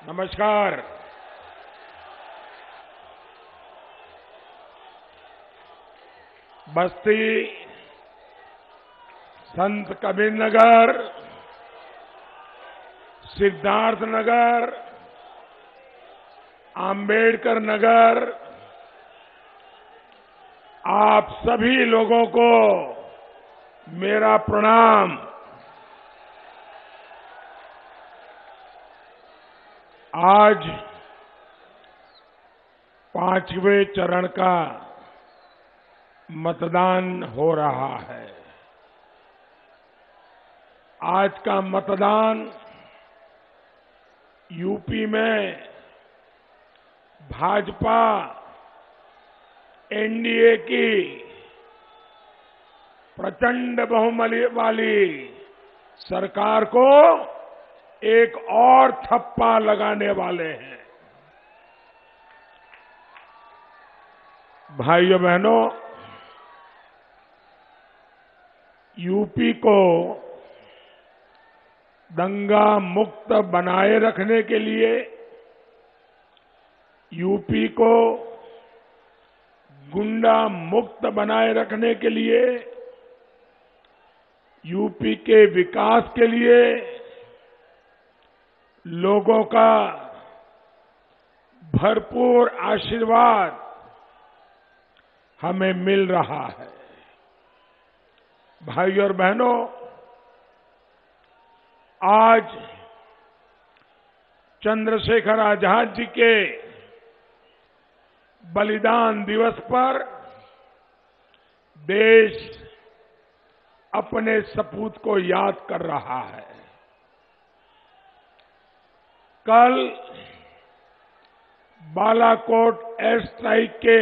नमस्कार। बस्ती, संत कबीर नगर, सिद्धार्थ नगर, आंबेडकर नगर, आप सभी लोगों को मेरा प्रणाम। आज 5वें चरण का मतदान हो रहा है। आज का मतदान यूपी में भाजपा एनडीए की प्रचंड बहुमत वाली सरकार को एक और थप्पा लगाने वाले हैं। भाइयों बहनों, यूपी को दंगा मुक्त बनाए रखने के लिए, यूपी को गुंडा मुक्त बनाए रखने के लिए, यूपी के विकास के लिए लोगों का भरपूर आशीर्वाद हमें मिल रहा है। भाइयों और बहनों, आज चंद्रशेखर आजाद जी के बलिदान दिवस पर देश अपने सपूत को याद कर रहा है। कल बालाकोट एयर स्ट्राइक के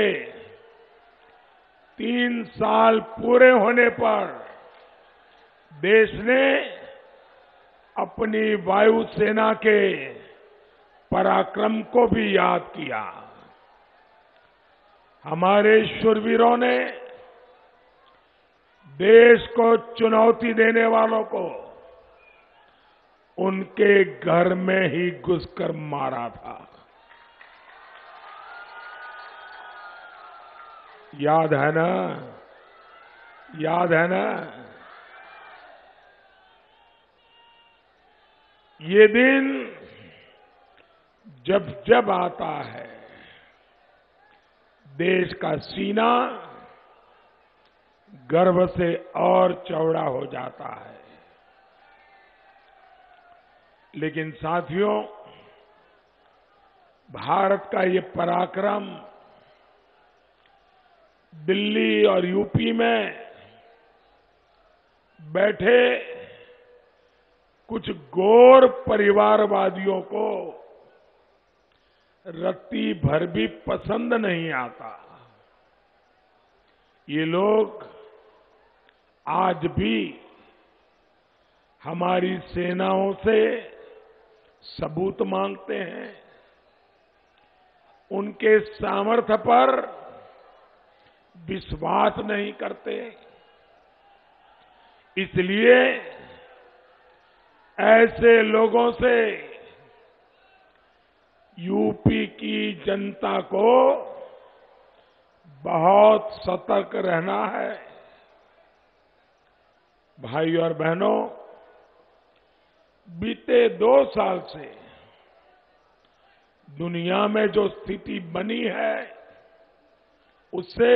3 साल पूरे होने पर देश ने अपनी वायुसेना के पराक्रम को भी याद किया। हमारे शूरवीरों ने देश को चुनौती देने वालों को उनके घर में ही घुसकर मारा था। याद है ना? याद है ना? ये दिन जब जब आता है, देश का सीना गर्व से और चौड़ा हो जाता है। लेकिन साथियों, भारत का ये पराक्रम दिल्ली और यूपी में बैठे कुछ गोर परिवारवादियों को रत्ती भर भी पसंद नहीं आता। ये लोग आज भी हमारी सेनाओं से सबूत मांगते हैं, उनके सामर्थ्य पर विश्वास नहीं करते। इसलिए ऐसे लोगों से यूपी की जनता को बहुत सतर्क रहना है। भाइयों और बहनों, बीते 2 साल से दुनिया में जो स्थिति बनी है उससे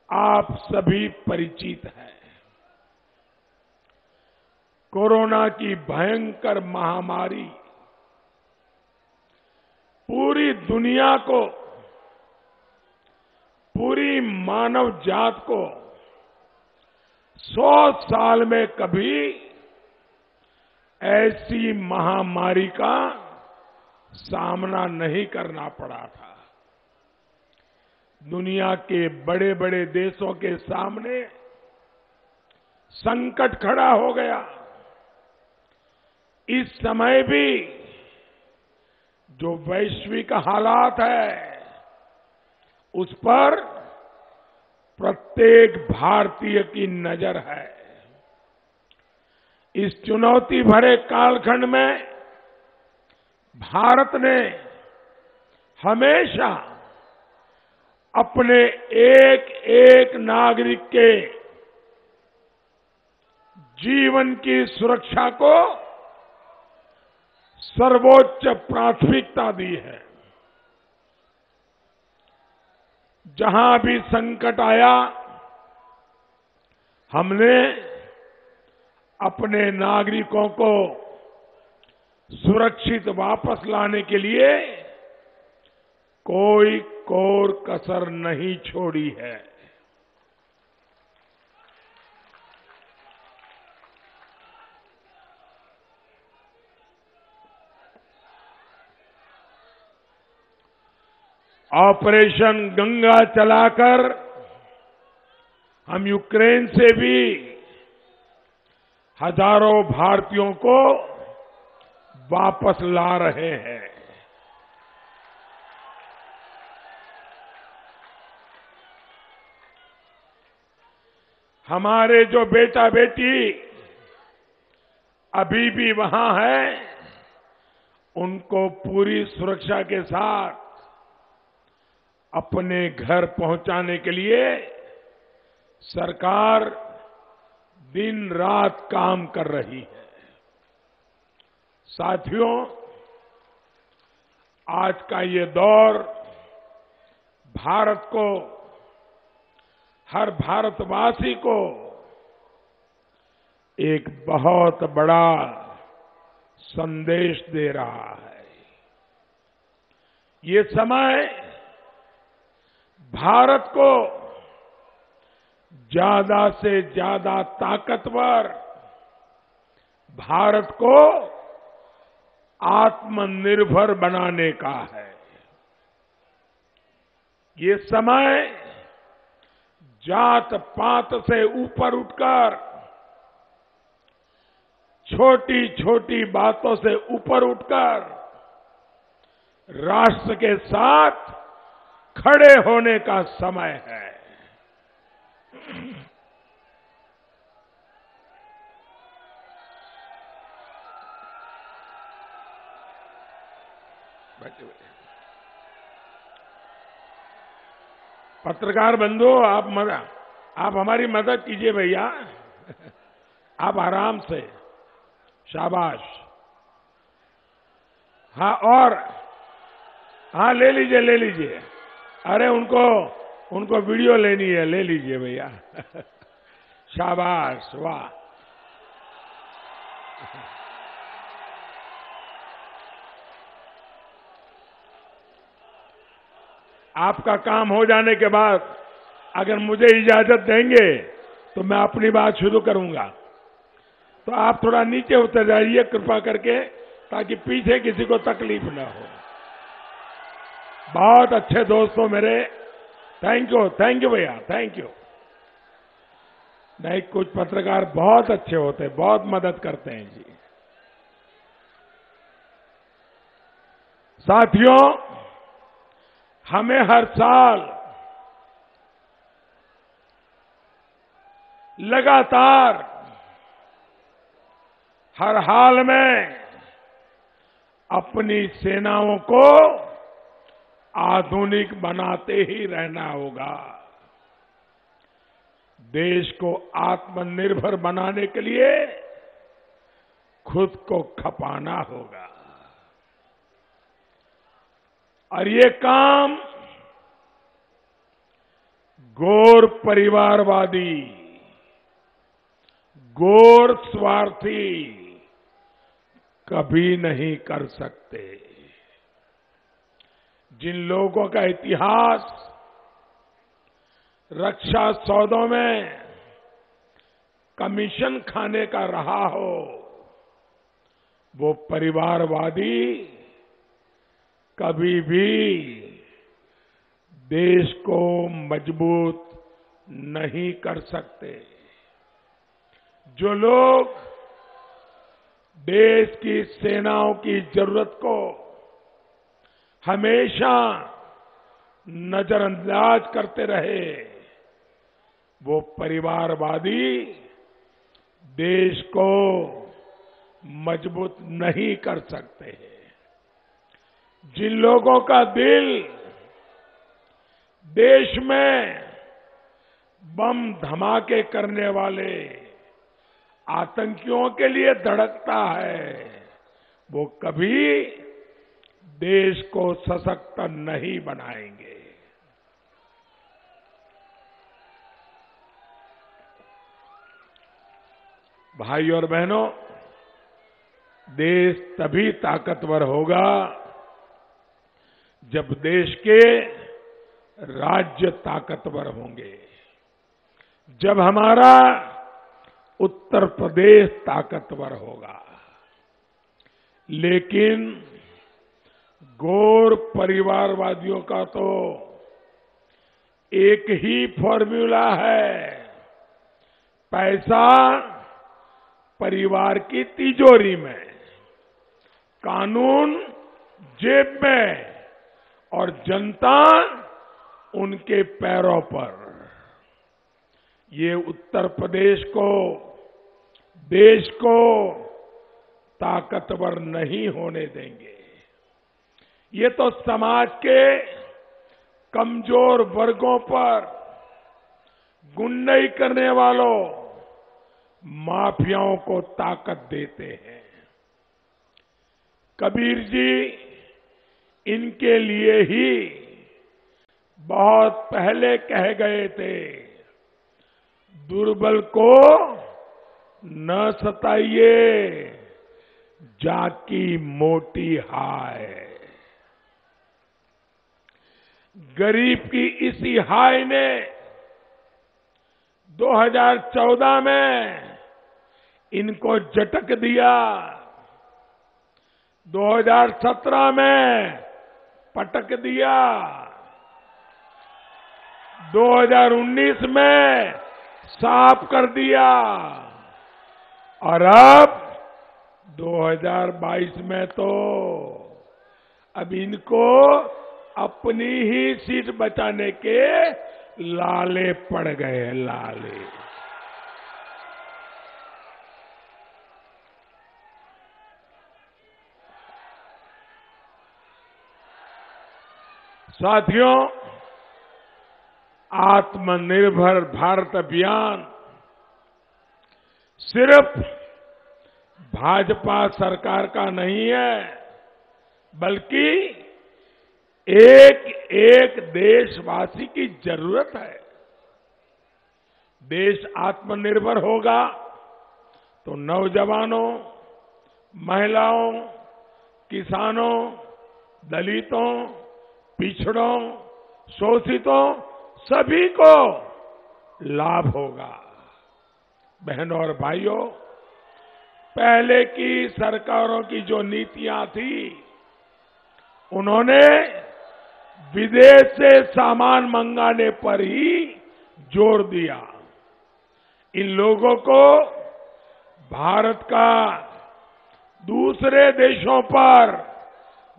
आप सभी परिचित हैं। कोरोना की भयंकर महामारी पूरी दुनिया को, पूरी मानव जात को 100 साल में कभी ऐसी महामारी का सामना नहीं करना पड़ा था। दुनिया के बड़े बड़े देशों के सामने संकट खड़ा हो गया। इस समय भी जो वैश्विक हालात है उस पर प्रत्येक भारतीय की नजर है। इस चुनौती भरे कालखंड में भारत ने हमेशा अपने एक एक नागरिक के जीवन की सुरक्षा को सर्वोच्च प्राथमिकता दी है। जहां भी संकट आया, हमने अपने नागरिकों को सुरक्षित वापस लाने के लिए कोई कोर कसर नहीं छोड़ी है। ऑपरेशन गंगा चलाकर हम यूक्रेन से भी हजारों भारतीयों को वापस ला रहे हैं। हमारे जो बेटा बेटी अभी भी वहां हैं, उनको पूरी सुरक्षा के साथ अपने घर पहुंचाने के लिए सरकार दिन रात काम कर रही है। साथियों, आज का ये दौर भारत को, हर भारतवासी को एक बहुत बड़ा संदेश दे रहा है। ये समय भारत को ज्यादा से ज्यादा ताकतवर, भारत को आत्मनिर्भर बनाने का है। ये समय जात पात से ऊपर उठकर, छोटी छोटी बातों से ऊपर उठकर राष्ट्र के साथ खड़े होने का समय है। पत्रकार बंधु, आप हमारी मदद कीजिए भैया। आप आराम से, शाबाश। हाँ, और हाँ, ले लीजिए, ले लीजिए। अरे उनको वीडियो लेनी है, ले लीजिए भैया। शाबाश, वाह। आपका काम हो जाने के बाद अगर मुझे इजाजत देंगे तो मैं अपनी बात शुरू करूंगा। तो आप थोड़ा नीचे उतर जाइए कृपा करके, ताकि पीछे किसी को तकलीफ न हो। बहुत अच्छे दोस्तों मेरे, थैंक यू भैया, थैंक यू। नहीं, कुछ पत्रकार बहुत अच्छे होते हैं, बहुत मदद करते हैं जी। साथियों, हमें हर साल लगातार, हर हाल में अपनी सेनाओं को आधुनिक बनाते ही रहना होगा। देश को आत्मनिर्भर बनाने के लिए खुद को खपाना होगा। और ये काम गैर परिवारवादी, गैर स्वार्थी कभी नहीं कर सकते। जिन लोगों का इतिहास रक्षा सौदों में कमीशन खाने का रहा हो, वो परिवारवादी कभी भी देश को मजबूत नहीं कर सकते। जो लोग देश की सेनाओं की जरूरत को हमेशा नजरअंदाज करते रहे, वो परिवारवादी देश को मजबूत नहीं कर सकते हैं। जिन लोगों का दिल देश में बम धमाके करने वाले आतंकियों के लिए धड़कता है, वो कभी देश को सशक्त नहीं बनाएंगे। भाई और बहनों, देश तभी ताकतवर होगा जब देश के राज्य ताकतवर होंगे, जब हमारा उत्तर प्रदेश ताकतवर होगा। लेकिन गौर परिवारवादियों का तो एक ही फॉर्मूला है, पैसा परिवार की तिजोरी में, कानून जेब में और जनता उनके पैरों पर। ये उत्तर प्रदेश को, देश को ताकतवर नहीं होने देंगे। ये तो समाज के कमजोर वर्गों पर गुंडाई करने वालों, माफियाओं को ताकत देते हैं। कबीर जी इनके लिए ही बहुत पहले कह गए थे, दुर्बल को न सताइए, जाकी मोटी हाय। गरीब की इसी हाय ने 2014 में इनको झटक दिया, 2017 में पटक दिया, 2019 में साफ कर दिया और अब 2022 में तो अब इनको अपनी ही सीट बचाने के लाले पड़ गए, लाले। साथियों, आत्मनिर्भर भारत अभियान सिर्फ भाजपा सरकार का नहीं है, बल्कि एक एक देशवासी की जरूरत है। देश आत्मनिर्भर होगा तो नौजवानों, महिलाओं, किसानों, दलितों, पिछड़ों, शोषितों सभी को लाभ होगा। बहनों और भाइयों, पहले की सरकारों की जो नीतियां थी, उन्होंने विदेश से सामान मंगाने पर ही जोर दिया। इन लोगों को भारत का दूसरे देशों पर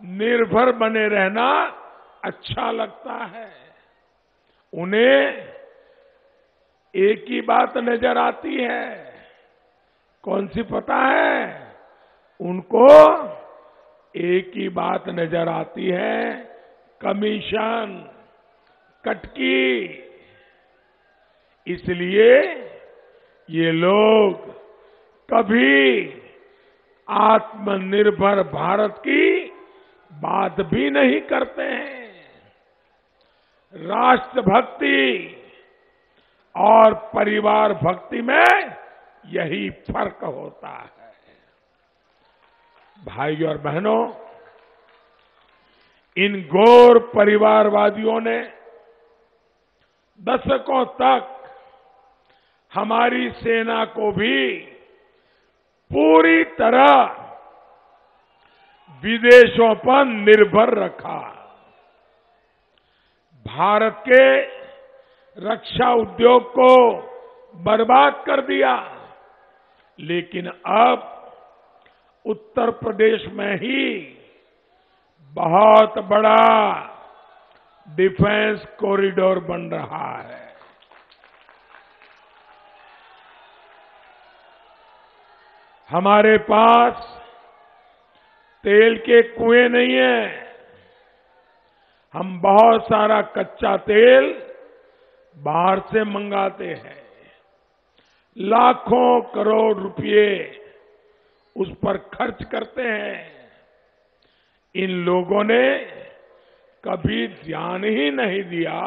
निर्भर बने रहना अच्छा लगता है। उन्हें एक ही बात नजर आती है, कौन सी पता है? उनको एक ही बात नजर आती है, कमीशन, कटकी। इसलिए ये लोग कभी आत्मनिर्भर भारत की बात भी नहीं करते हैं। राष्ट्रभक्ति और परिवार भक्ति में यही फर्क होता है। भाइयों और बहनों, इन घोर परिवारवादियों ने दशकों तक हमारी सेना को भी पूरी तरह विदेशों पर निर्भर रखा। भारत के रक्षा उद्योग को बर्बाद कर दिया। लेकिन अब उत्तर प्रदेश में ही बहुत बड़ा डिफेंस कॉरिडोर बन रहा है। हमारे पास तेल के कुएं नहीं है, हम बहुत सारा कच्चा तेल बाहर से मंगाते हैं, लाखों करोड़ रुपए उस पर खर्च करते हैं। इन लोगों ने कभी ध्यान ही नहीं दिया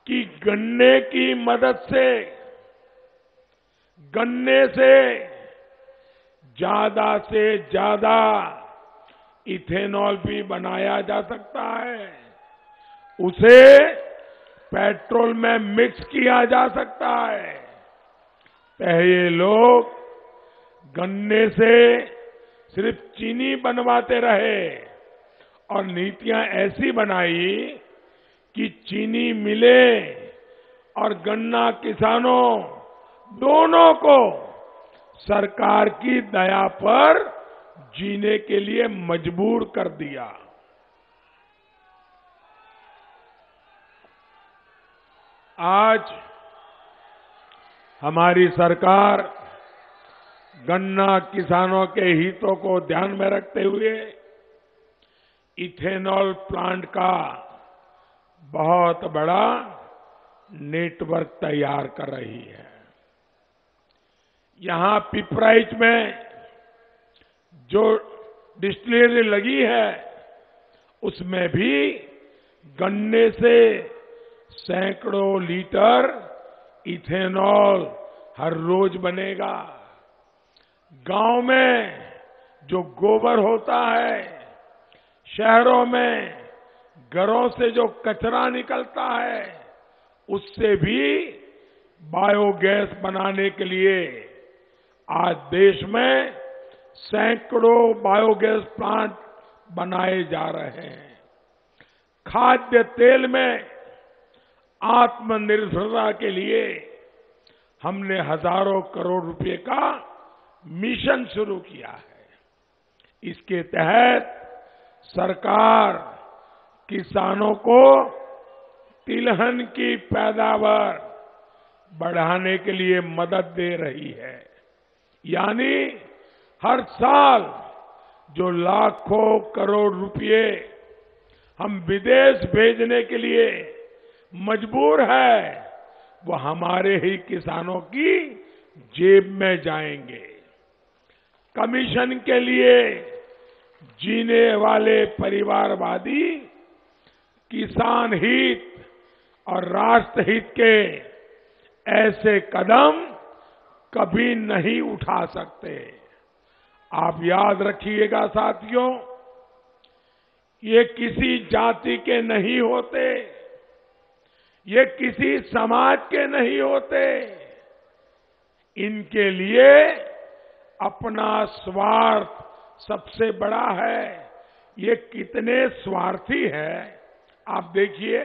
कि गन्ने की मदद से, गन्ने से ज्यादा इथेनॉल भी बनाया जा सकता है, उसे पेट्रोल में मिक्स किया जा सकता है। पहले लोग गन्ने से सिर्फ चीनी बनवाते रहे और नीतियां ऐसी बनाई कि चीनी मिले और गन्ना किसानों दोनों को सरकार की दया पर जीने के लिए मजबूर कर दिया। आज हमारी सरकार गन्ना किसानों के हितों को ध्यान में रखते हुए इथेनॉल प्लांट का बहुत बड़ा नेटवर्क तैयार कर रही है। यहां पिपराइच में जो डिस्टिलरी लगी है उसमें भी गन्ने से सैकड़ों लीटर इथेनॉल हर रोज बनेगा। गांव में जो गोबर होता है, शहरों में घरों से जो कचरा निकलता है, उससे भी बायोगैस बनाने के लिए आज देश में सैकड़ों बायोगैस प्लांट बनाए जा रहे हैं। खाद्य तेल में आत्मनिर्भरता के लिए हमने हजारों करोड़ रुपए का मिशन शुरू किया है। इसके तहत सरकार किसानों को तिलहन की पैदावार बढ़ाने के लिए मदद दे रही है। यानी हर साल जो लाखों करोड़ रुपए हम विदेश भेजने के लिए मजबूर है, वो हमारे ही किसानों की जेब में जाएंगे। कमीशन के लिए जीने वाले परिवारवादी किसान हित और राष्ट्र हित के ऐसे कदम कभी नहीं उठा सकते। आप याद रखिएगा साथियों, ये किसी जाति के नहीं होते, ये किसी समाज के नहीं होते। इनके लिए अपना स्वार्थ सबसे बड़ा है। ये कितने स्वार्थी है आप देखिए।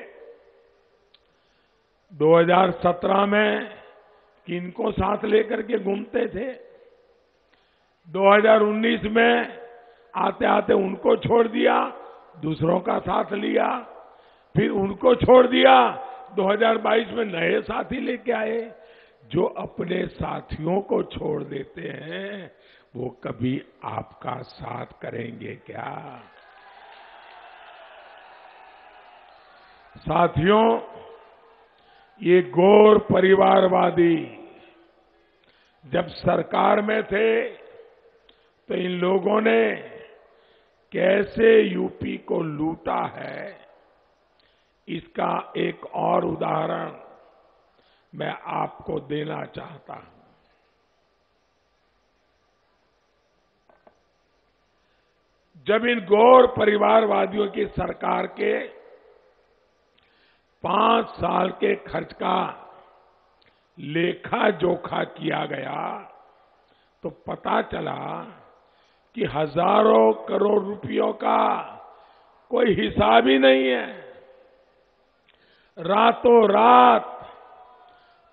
2017 में किनको साथ लेकर के घूमते थे, 2019 में आते आते उनको छोड़ दिया, दूसरों का साथ लिया, फिर उनको छोड़ दिया, 2022 में नए साथी लेके आए। जो अपने साथियों को छोड़ देते हैं वो कभी आपका साथ करेंगे क्या? साथियों, ये गौर परिवारवादी जब सरकार में थे तो इन लोगों ने कैसे यूपी को लूटा है, इसका एक और उदाहरण मैं आपको देना चाहता हूं। जब इन गौर परिवारवादियों की सरकार के 5 साल के खर्च का लेखा जोखा किया गया तो पता चला कि हजारों करोड़ रुपयों का कोई हिसाब ही नहीं है। रातों रात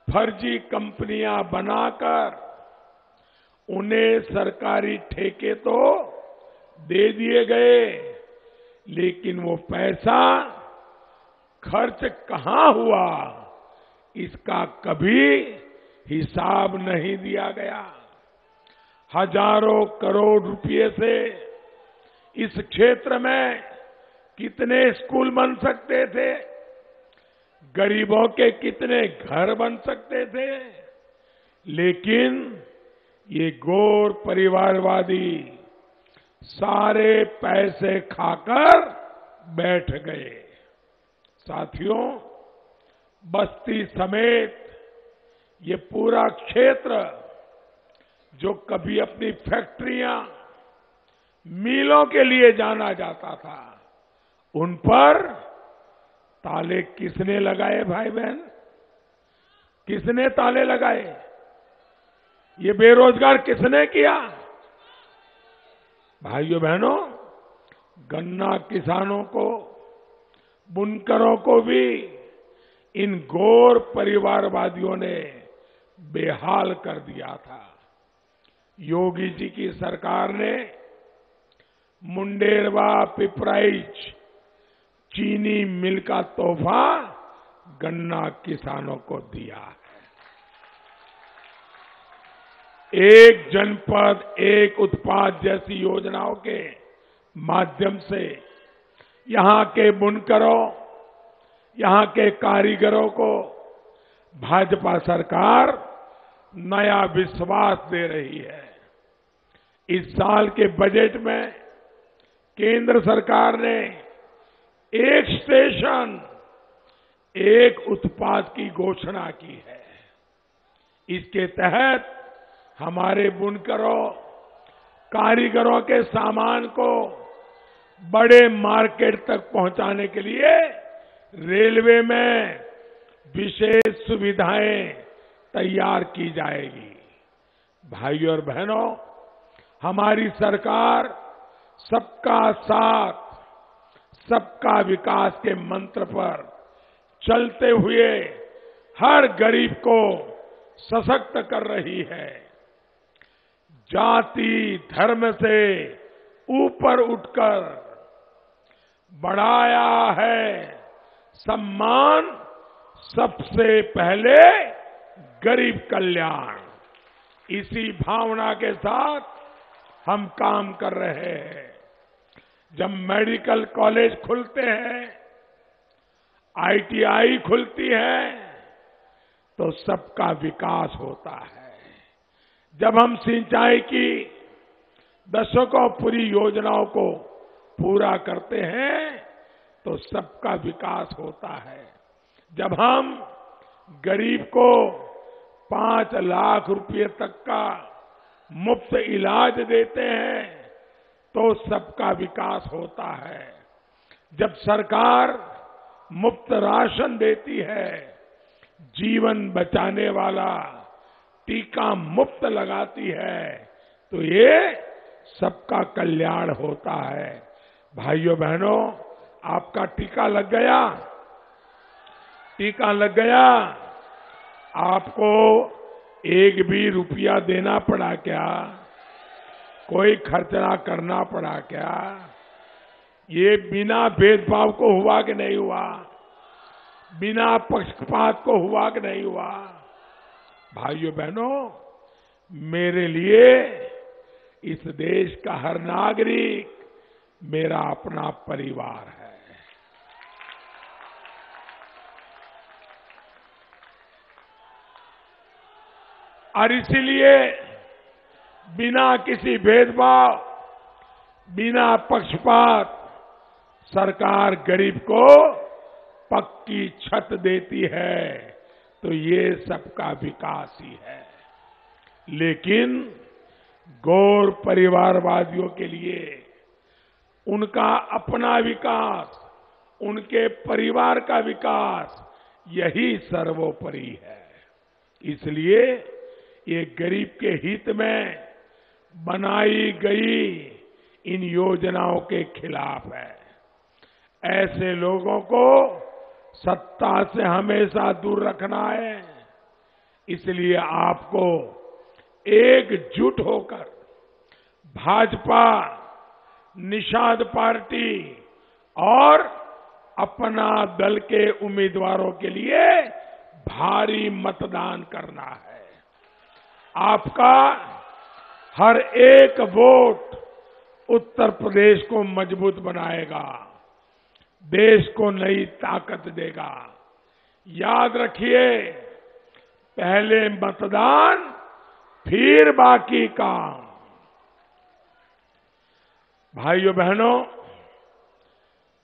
फर्जी कंपनियां बनाकर उन्हें सरकारी ठेके तो दे दिए गए, लेकिन वो पैसा खर्च कहां हुआ इसका कभी हिसाब नहीं दिया गया। हजारों करोड़ रुपए से इस क्षेत्र में कितने स्कूल बन सकते थे, गरीबों के कितने घर बन सकते थे, लेकिन ये गौर परिवारवादी सारे पैसे खाकर बैठ गए। साथियों, बस्ती समेत ये पूरा क्षेत्र जो कभी अपनी फैक्ट्रियां, मिलों के लिए जाना जाता था, उन पर ताले किसने लगाए भाई बहन? किसने ताले लगाए? ये बेरोजगार किसने किया? भाइयों बहनों, गन्ना किसानों को, बुनकरों को भी इन गौर परिवारवादियों ने बेहाल कर दिया था। योगी जी की सरकार ने मुंडेरवा पिपराइच चीनी मिल का तोहफा गन्ना किसानों को दिया है। एक जनपद एक उत्पाद जैसी योजनाओं के माध्यम से यहां के बुनकरों, यहां के कारीगरों को भाजपा सरकार नया विश्वास दे रही है। इस साल के बजट में केंद्र सरकार ने एक स्टेशन एक उत्पाद की घोषणा की है। इसके तहत हमारे बुनकरों, कारीगरों के सामान को बड़े मार्केट तक पहुंचाने के लिए रेलवे में विशेष सुविधाएं तैयार की जाएगी। भाइयों और बहनों, हमारी सरकार सबका साथ, सबका विकास के मंत्र पर चलते हुए हर गरीब को सशक्त कर रही है। जाति धर्म से ऊपर उठकर बढ़ाया है सम्मान, सबसे पहले गरीब कल्याण। इसी भावना के साथ हम काम कर रहे हैं। जब मेडिकल कॉलेज खुलते हैं, आईटीआई खुलती है, तो सबका विकास होता है। जब हम सिंचाई की दशकों पूरी योजनाओं को पूरा करते हैं, तो सबका विकास होता है। जब हम गरीब को 5 लाख रुपए तक का मुफ्त इलाज देते हैं, तो सबका विकास होता है। जब सरकार मुफ्त राशन देती है, जीवन बचाने वाला टीका मुफ्त लगाती है, तो ये सबका कल्याण होता है। भाइयों बहनों, आपका टीका लग गया? टीका लग गया? आपको एक भी रुपया देना पड़ा क्या? कोई खर्चा करना पड़ा क्या? ये बिना भेदभाव को हुआ कि नहीं हुआ? बिना पक्षपात को हुआ कि नहीं हुआ? भाइयों बहनों, मेरे लिए इस देश का हर नागरिक मेरा अपना परिवार है। और इसीलिए बिना किसी भेदभाव, बिना पक्षपात सरकार गरीब को पक्की छत देती है, तो ये सबका विकास ही है। लेकिन गौर परिवारवादियों के लिए उनका अपना विकास, उनके परिवार का विकास, यही सर्वोपरि है। इसलिए ये गरीब के हित में बनाई गई इन योजनाओं के खिलाफ है। ऐसे लोगों को सत्ता से हमेशा दूर रखना है। इसलिए आपको एकजुट होकर भाजपा, निषाद पार्टी और अपना दल के उम्मीदवारों के लिए भारी मतदान करना है। आपका हर एक वोट उत्तर प्रदेश को मजबूत बनाएगा। देश को नई ताकत देगा। याद रखिए, पहले मतदान, फिर बाकी काम। भाइयों बहनों,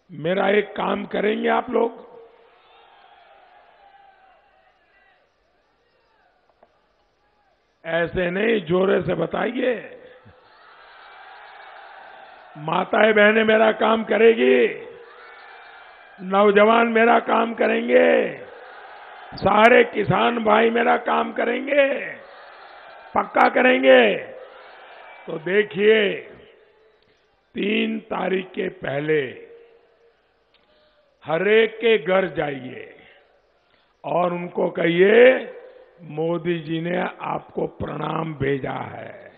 मेरा एक काम करेंगे आप लोग? ऐसे नहीं, जोरे से बताइए। माताएं बहनें मेरा काम करेगी, नौजवान मेरा काम करेंगे, सारे किसान भाई मेरा काम करेंगे, पक्का करेंगे। तो देखिए, 3 तारीख के पहले हर एक के घर जाइए और उनको कहिए, मोदी जी ने आपको प्रणाम भेजा है।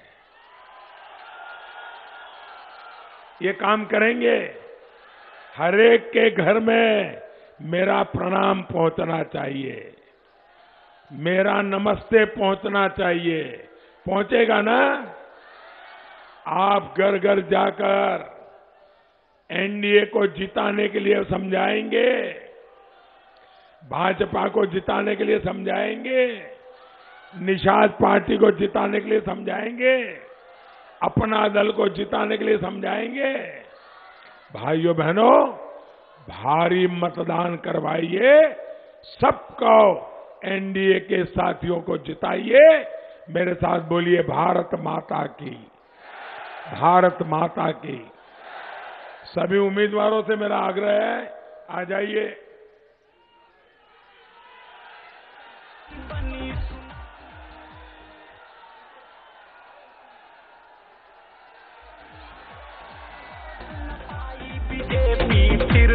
ये काम करेंगे। हर एक के घर में मेरा प्रणाम पहुंचना चाहिए, मेरा नमस्ते पहुंचना चाहिए। पहुंचेगा ना? आप घर घर जाकर एनडीए को जिताने के लिए समझाएंगे, भाजपा को जिताने के लिए समझाएंगे, निषाद पार्टी को जिताने के लिए समझाएंगे, अपना दल को जिताने के लिए समझाएंगे। भाइयों बहनों, भारी मतदान करवाइए, सबको एनडीए के साथियों को जिताइए। मेरे साथ बोलिए, भारत माता की, भारत माता की। सभी उम्मीदवारों से मेरा आग्रह है, आ जाइए। फिर